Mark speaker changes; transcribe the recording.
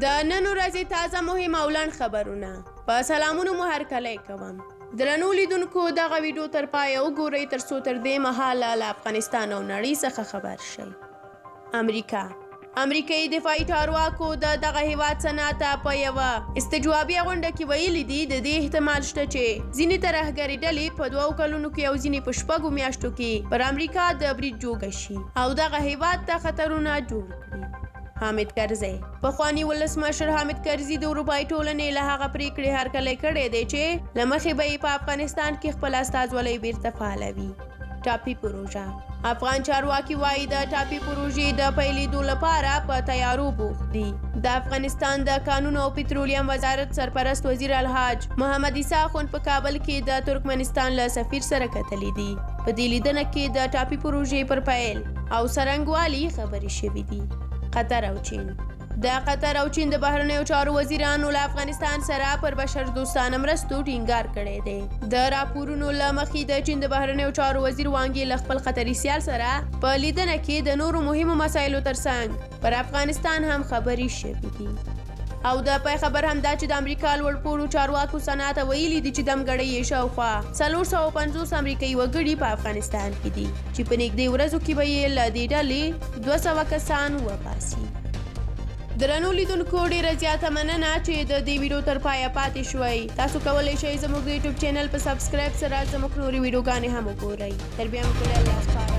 Speaker 1: د نن ورځې تازه مهم او لنډ خبرونه په سلامونو مو هرکلی کوم. درنو لیدونکو دغه ویډیو تر پایه وګورئ ترڅو تر دې مهاله له افغانستان او نړۍ څخه خبر شئ. امریکایي دفاعي چارواکو د دغه هیواد صنعت په یوه استجوابي غونډه کې ویلي دي د دې احتمال شته چې ځینې ترهګرې ډلې په 2 کلونو کې او ځینې په 6 میاشتو کې پر امریکا د برید جوګه شي او دغه هیواد ته خطرونه جوړ کړي. حامد کرزی پخواني ولسمشر حامد کرزي د اروپایي ټولنې له هغه پریکړې هرکلی کړی دی چې له مخې به یې په افغانستان کې خپل استازولۍ بیرته فعالوي. ټاپي پروژه افغان چارواکي وایي د ټاپي پروژې د پیلېدو لپاره په تیارو بوخت دي. د افغانستان د کانونو او پترولیم وزارت سرپرست وزیر الحاج محمد عیسی اخوند په کابل کې د ترکمنستان له سفیر سره کتلي دي. په دې لیدنه کې د ټاپي پروژې پر پیل او څرنګوالي خبرې شوي دي. قطر او چین د قطر او چین د بهرنیو چارو وزیرانو له افغانستان سره پر بشر دوستانه مرستو ټینګار کړی دی. د راپورونو له مخې د چین د بهرنیو چارو وزیر وانګ له خپل قطري سیال سره په لیدنه کې د نورو مهمو مسایلو ترڅنګ پر افغانستان هم خبرې شوي دي. او د پای خبر هم دا چې د امریکا لوړپوړو چارواکو صنعت ویلي دي چې دمګړۍ یې شاوخوا 450 امریکایي وګړي په افغانستان کې دي چې په نږدې ورځو کې به یې له دې ډلې 200 کسان وباسي. درنو لیدونکو ډیره زیاته مننه چې د دې ویډیو تر پایه پاتې شوئ. تاسو کولی شئ زموږ د یوټیوب چینل په سبسکرایب سره زموږ نورې ویډیوګانې هم وګورئ. تر بیا مو الله سپارم.